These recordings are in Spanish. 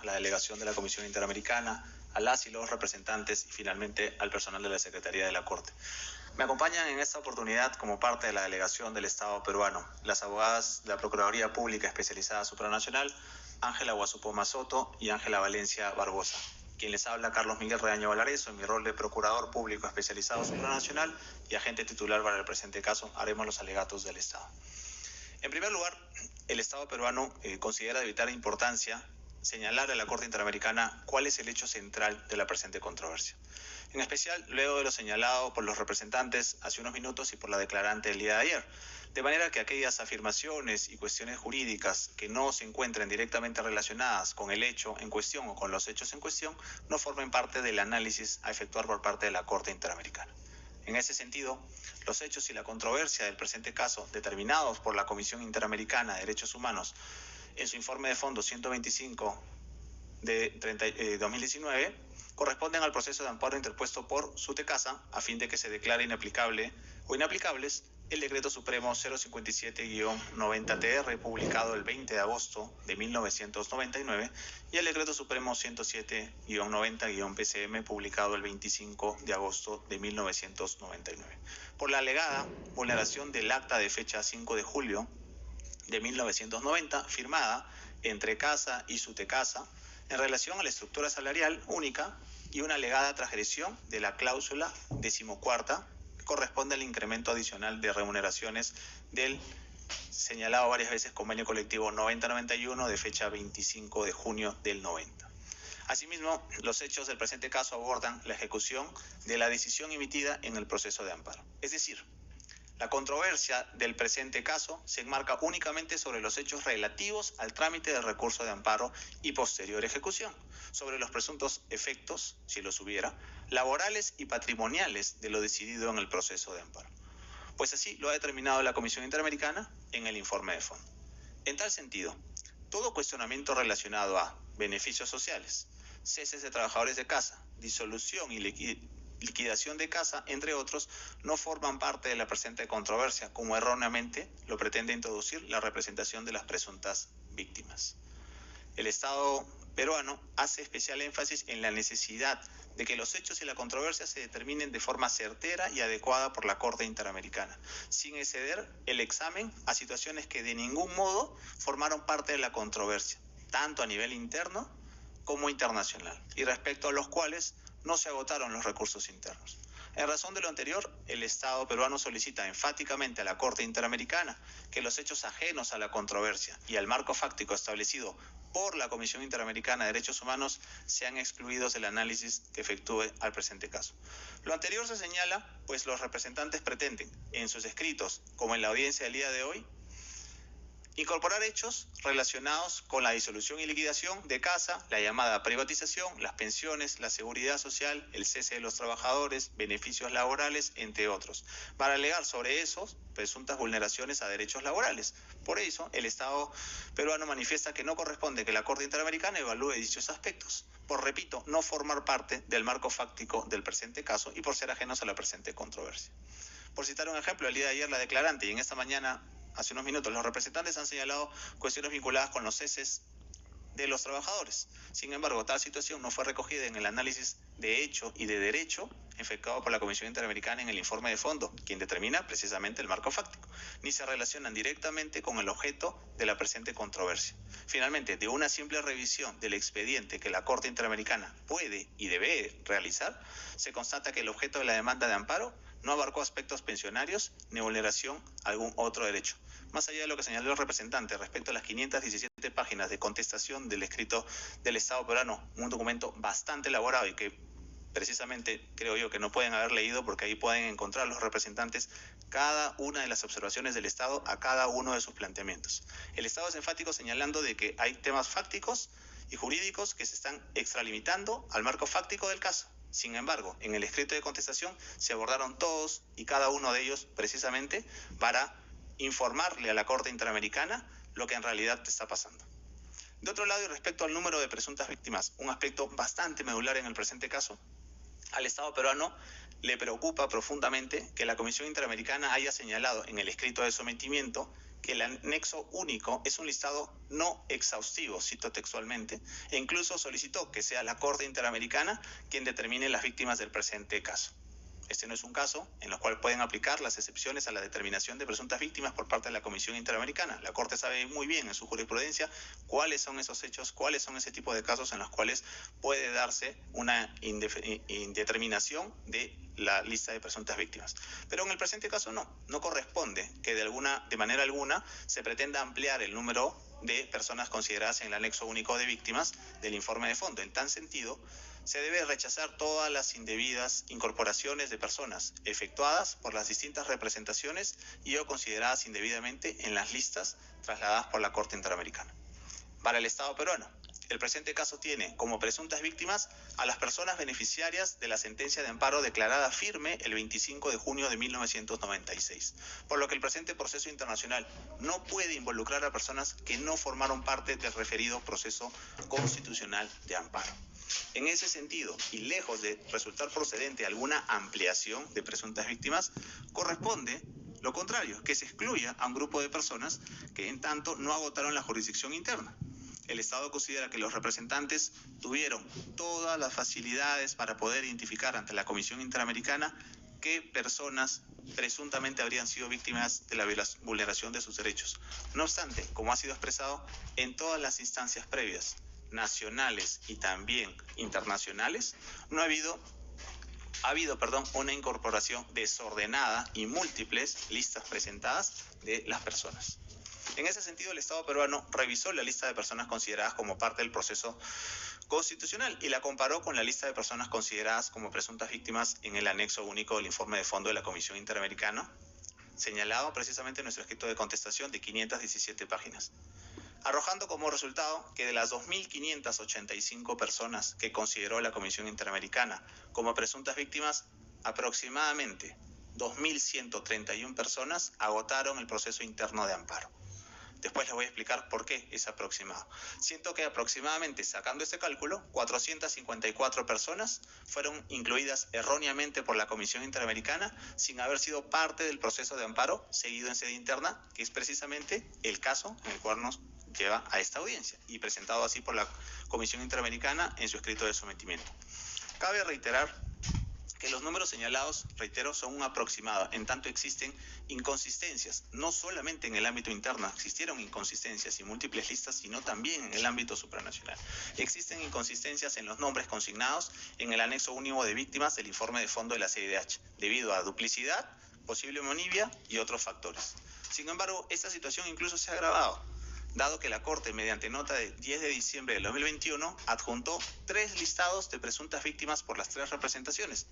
a la delegación de la Comisión Interamericana, a las y los representantes y finalmente al personal de la Secretaría de la Corte. Me acompañan en esta oportunidad como parte de la delegación del Estado peruano las abogadas de la Procuraduría Pública Especializada Supranacional, Ángela Guasupoma Soto y Ángela Valencia Barbosa. Quien les habla, Carlos Miguel Reaño Valareso, en mi rol de Procurador Público Especializado Supranacional y agente titular para el presente caso, haremos los alegatos del Estado. En primer lugar, el Estado peruano considera de vital importancia señalar a la Corte Interamericana cuál es el hecho central de la presente controversia. En especial, luego de lo señalado por los representantes hace unos minutos y por la declarante el día de ayer, de manera que aquellas afirmaciones y cuestiones jurídicas que no se encuentren directamente relacionadas con el hecho en cuestión o con los hechos en cuestión no formen parte del análisis a efectuar por parte de la Corte Interamericana. En ese sentido, los hechos y la controversia del presente caso, determinados por la Comisión Interamericana de Derechos Humanos en su informe de fondo 125 de 2019, corresponden al proceso de amparo interpuesto por SUTECASA a fin de que se declare inaplicable o inaplicables el Decreto Supremo 057-90-TR, publicado el 20 de agosto de 1999, y el Decreto Supremo 107-90-PCM, publicado el 25 de agosto de 1999, por la alegada vulneración del acta de fecha 5 de julio de 1990, firmada entre CASA y SUTECASA, en relación a la estructura salarial única y una alegada transgresión de la cláusula 14ª que corresponde al incremento adicional de remuneraciones del señalado varias veces convenio colectivo 90-91 de fecha 25 de junio del 90. Asimismo, los hechos del presente caso abordan la ejecución de la decisión emitida en el proceso de amparo. Es decir, la controversia del presente caso se enmarca únicamente sobre los hechos relativos al trámite del recurso de amparo y posterior ejecución, sobre los presuntos efectos, si los hubiera, laborales y patrimoniales de lo decidido en el proceso de amparo. Pues así lo ha determinado la Comisión Interamericana en el informe de fondo. En tal sentido, todo cuestionamiento relacionado a beneficios sociales, ceses de trabajadores de casa, disolución y liquidación de casa, entre otros, no forman parte de la presente controversia, como erróneamente lo pretende introducir la representación de las presuntas víctimas. El Estado peruano hace especial énfasis en la necesidad de que los hechos y la controversia se determinen de forma certera y adecuada por la Corte Interamericana, sin exceder el examen a situaciones que de ningún modo formaron parte de la controversia, tanto a nivel interno como internacional, y respecto a los cuales no se agotaron los recursos internos. En razón de lo anterior, el Estado peruano solicita enfáticamente a la Corte Interamericana que los hechos ajenos a la controversia y al marco fáctico establecido por la Comisión Interamericana de Derechos Humanos sean excluidos del análisis que efectúe al presente caso. Lo anterior se señala, pues los representantes pretenden, en sus escritos, como en la audiencia del día de hoy, incorporar hechos relacionados con la disolución y liquidación de casa, la llamada privatización, las pensiones, la seguridad social, el cese de los trabajadores, beneficios laborales, entre otros, para alegar sobre esos presuntas vulneraciones a derechos laborales. Por eso, el Estado peruano manifiesta que no corresponde que la Corte Interamericana evalúe dichos aspectos, por, repito, no formar parte del marco fáctico del presente caso y por ser ajenos a la presente controversia. Por citar un ejemplo, el día de ayer la declarante y en esta mañana, hace unos minutos, los representantes han señalado cuestiones vinculadas con los ceses de los trabajadores. Sin embargo, tal situación no fue recogida en el análisis de hecho y de derecho efectuado por la Comisión Interamericana en el informe de fondo, quien determina precisamente el marco fáctico, ni se relacionan directamente con el objeto de la presente controversia. Finalmente, de una simple revisión del expediente que la Corte Interamericana puede y debe realizar, se constata que el objeto de la demanda de amparo no abarcó aspectos pensionarios ni vulneración a algún otro derecho. Más allá de lo que señaló el representante respecto a las 517 páginas de contestación del escrito del Estado peruano, un documento bastante elaborado y que precisamente creo yo que no pueden haber leído porque ahí pueden encontrar los representantes cada una de las observaciones del Estado a cada uno de sus planteamientos. El Estado es enfático señalando de que hay temas fácticos y jurídicos que se están extralimitando al marco fáctico del caso. Sin embargo, en el escrito de contestación se abordaron todos y cada uno de ellos precisamente para informarle a la Corte Interamericana lo que en realidad está pasando. De otro lado, y respecto al número de presuntas víctimas, un aspecto bastante medular en el presente caso, al Estado peruano le preocupa profundamente que la Comisión Interamericana haya señalado en el escrito de sometimiento que el anexo único es un listado no exhaustivo, cito textualmente, e incluso solicitó que sea la Corte Interamericana quien determine las víctimas del presente caso. Este no es un caso en el cual pueden aplicar las excepciones a la determinación de presuntas víctimas por parte de la Comisión Interamericana. La Corte sabe muy bien en su jurisprudencia cuáles son esos hechos, cuáles son ese tipo de casos en los cuales puede darse una indeterminación de la lista de presuntas víctimas. Pero en el presente caso no corresponde que de manera alguna se pretenda ampliar el número de personas consideradas en el anexo único de víctimas del informe de fondo. En tal sentido, se debe rechazar todas las indebidas incorporaciones de personas efectuadas por las distintas representaciones y o consideradas indebidamente en las listas trasladadas por la Corte Interamericana. Para el Estado peruano, el presente caso tiene como presuntas víctimas a las personas beneficiarias de la sentencia de amparo declarada firme el 25 de junio de 1996, por lo que el presente proceso internacional no puede involucrar a personas que no formaron parte del referido proceso constitucional de amparo. En ese sentido, y lejos de resultar procedente alguna ampliación de presuntas víctimas, corresponde lo contrario, que se excluya a un grupo de personas que en tanto no agotaron la jurisdicción interna. El Estado considera que los representantes tuvieron todas las facilidades para poder identificar ante la Comisión Interamericana qué personas presuntamente habrían sido víctimas de la vulneración de sus derechos. No obstante, como ha sido expresado en todas las instancias previas, nacionales y también internacionales, ha habido una incorporación desordenada y múltiples listas presentadas de las personas. En ese sentido, el Estado peruano revisó la lista de personas consideradas como parte del proceso constitucional y la comparó con la lista de personas consideradas como presuntas víctimas en el anexo único del informe de fondo de la Comisión Interamericana, señalado precisamente en nuestro escrito de contestación de 517 páginas, arrojando como resultado que de las 2.585 personas que consideró la Comisión Interamericana como presuntas víctimas, aproximadamente 2.131 personas agotaron el proceso interno de amparo. Después les voy a explicar por qué es aproximado. Siento que aproximadamente, sacando este cálculo, 454 personas fueron incluidas erróneamente por la Comisión Interamericana sin haber sido parte del proceso de amparo seguido en sede interna, que es precisamente el caso en el cual nos lleva a esta audiencia y presentado así por la Comisión Interamericana en su escrito de sometimiento. Cabe reiterar que los números señalados, reitero, son un aproximado, en tanto existen inconsistencias, no solamente en el ámbito interno, existieron inconsistencias y múltiples listas, sino también en el ámbito supranacional. Existen inconsistencias en los nombres consignados en el anexo único de víctimas del informe de fondo de la CIDH, debido a duplicidad, posible homonimia y otros factores. Sin embargo, esta situación incluso se ha agravado, dado que la Corte, mediante nota de 10 de diciembre del 2021, adjuntó 3 listados de presuntas víctimas por las 3 representaciones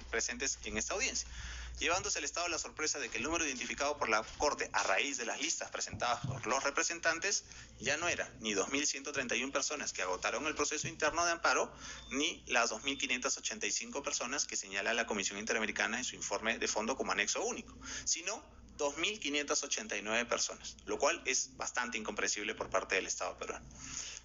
presentes en esta audiencia, llevándose el Estado la sorpresa de que el número identificado por la Corte a raíz de las listas presentadas por los representantes ya no era ni 2.131 personas que agotaron el proceso interno de amparo, ni las 2.585 personas que señala la Comisión Interamericana en su informe de fondo como anexo único, sino 2.589 personas, lo cual es bastante incomprensible por parte del Estado peruano.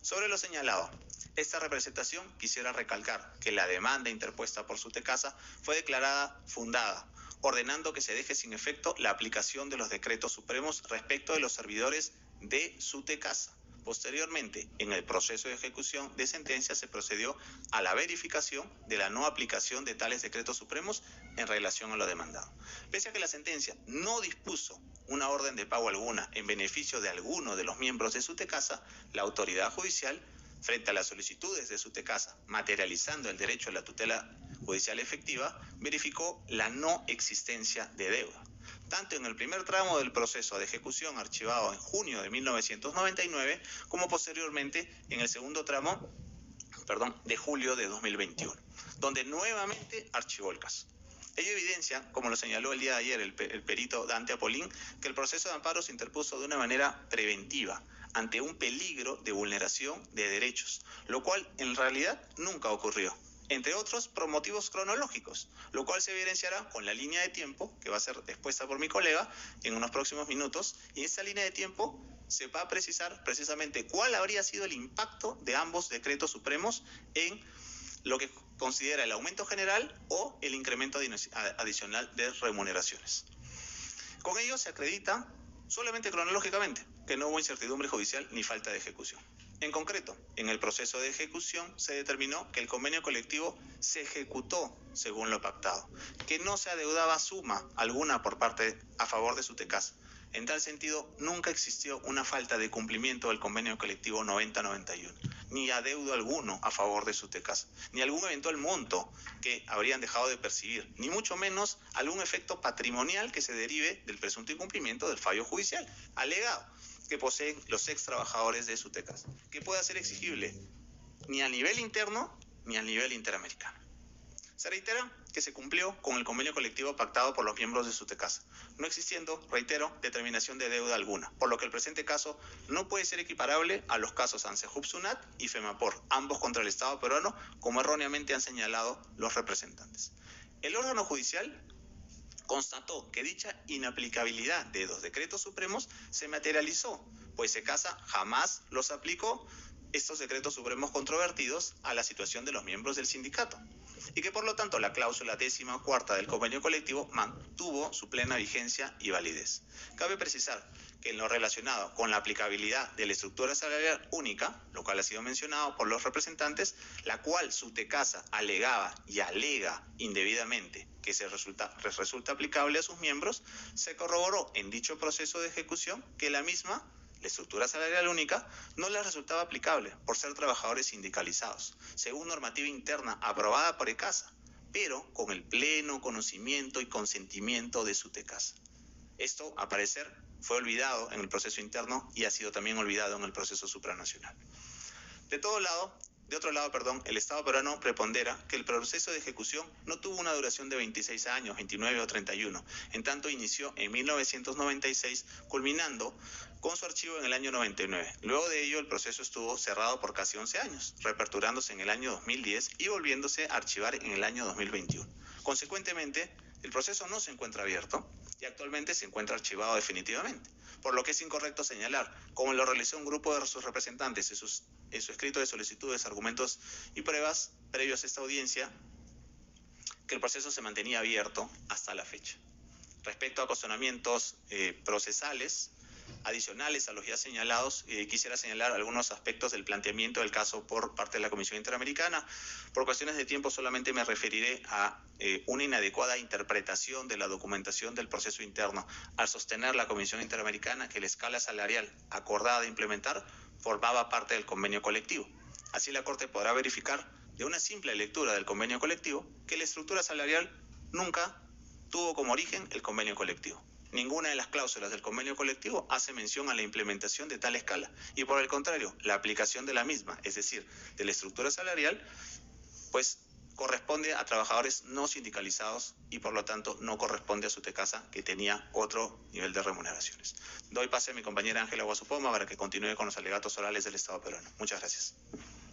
Sobre lo señalado, esta representación quisiera recalcar que la demanda interpuesta por SUTECASA fue declarada fundada, ordenando que se deje sin efecto la aplicación de los decretos supremos respecto de los servidores de SUTECASA. Posteriormente, en el proceso de ejecución de sentencia se procedió a la verificación de la no aplicación de tales decretos supremos en relación a lo demandado. Pese a que la sentencia no dispuso una orden de pago alguna en beneficio de alguno de los miembros de SUTECASA, la autoridad judicial, frente a las solicitudes de SUTECASA, materializando el derecho a la tutela judicial efectiva, verificó la no existencia de deuda, tanto en el primer tramo del proceso de ejecución archivado en junio de 1999, como posteriormente en el segundo tramo, de julio de 2021, donde nuevamente archivó el caso. Ello evidencia, como lo señaló el día de ayer el perito Dante Apolín, que el proceso de amparo se interpuso de una manera preventiva ante un peligro de vulneración de derechos, lo cual en realidad nunca ocurrió, entre otros por motivos cronológicos, lo cual se evidenciará con la línea de tiempo que va a ser expuesta por mi colega en unos próximos minutos, y en esa línea de tiempo se va a precisar precisamente cuál habría sido el impacto de ambos decretos supremos en lo que considera el aumento general o el incremento adicional de remuneraciones. Con ello se acredita solamente cronológicamente, que no hubo incertidumbre judicial ni falta de ejecución. En concreto, en el proceso de ejecución se determinó que el convenio colectivo se ejecutó según lo pactado, que no se adeudaba suma alguna por parte a favor de SUTECAS. En tal sentido, nunca existió una falta de cumplimiento del convenio colectivo 9091, ni adeudo alguno a favor de SUTECAS, ni algún eventual monto que habrían dejado de percibir, ni mucho menos algún efecto patrimonial que se derive del presunto incumplimiento del fallo judicial alegado que poseen los ex trabajadores de SUTECAS, que pueda ser exigible ni a nivel interno ni a nivel interamericano. Se reitera que se cumplió con el convenio colectivo pactado por los miembros de SUTECAS, no existiendo, reitero, determinación de deuda alguna, por lo que el presente caso no puede ser equiparable a los casos ANSEJUP-SUNAT y FEMAPOR, ambos contra el Estado peruano, como erróneamente han señalado los representantes. El órgano judicial constató que dicha inaplicabilidad de los decretos supremos se materializó, pues SECASA jamás los aplicó, estos decretos supremos controvertidos, a la situación de los miembros del sindicato, y que por lo tanto la cláusula 14ª del convenio colectivo mantuvo su plena vigencia y validez. Cabe precisar que en lo relacionado con la aplicabilidad de la estructura salarial única, lo cual ha sido mencionado por los representantes, la cual SUTECASA alegaba y alega indebidamente que se resulta aplicable a sus miembros, se corroboró en dicho proceso de ejecución que la misma, la estructura salarial única, no les resultaba aplicable por ser trabajadores sindicalizados, según normativa interna aprobada por ECASA, pero con el pleno conocimiento y consentimiento de SUTECASA. Esto, a parecer, fue olvidado en el proceso interno y ha sido también olvidado en el proceso supranacional. De otro lado, el Estado peruano prepondera que el proceso de ejecución no tuvo una duración de 26 años, 29 o 31, en tanto inició en 1996, culminando con su archivo en el año 99. Luego de ello, el proceso estuvo cerrado por casi 11 años, reaperturándose en el año 2010 y volviéndose a archivar en el año 2021. Consecuentemente, el proceso no se encuentra abierto y actualmente se encuentra archivado definitivamente, por lo que es incorrecto señalar, como lo realizó un grupo de sus representantes en su escrito de solicitudes, argumentos y pruebas previos a esta audiencia, que el proceso se mantenía abierto hasta la fecha. Respecto a cuestionamientos procesales adicionales a los ya señalados, quisiera señalar algunos aspectos del planteamiento del caso por parte de la Comisión Interamericana. Por cuestiones de tiempo solamente me referiré a una inadecuada interpretación de la documentación del proceso interno al sostener la Comisión Interamericana que la escala salarial acordada de implementar formaba parte del convenio colectivo. Así la Corte podrá verificar de una simple lectura del convenio colectivo que la estructura salarial nunca tuvo como origen el convenio colectivo. Ninguna de las cláusulas del convenio colectivo hace mención a la implementación de tal escala y por el contrario, la aplicación de la misma, es decir, de la estructura salarial, pues corresponde a trabajadores no sindicalizados y por lo tanto no corresponde a SUTECASA, que tenía otro nivel de remuneraciones. Doy pase a mi compañera Ángela Guasupoma para que continúe con los alegatos orales del Estado peruano. Muchas gracias.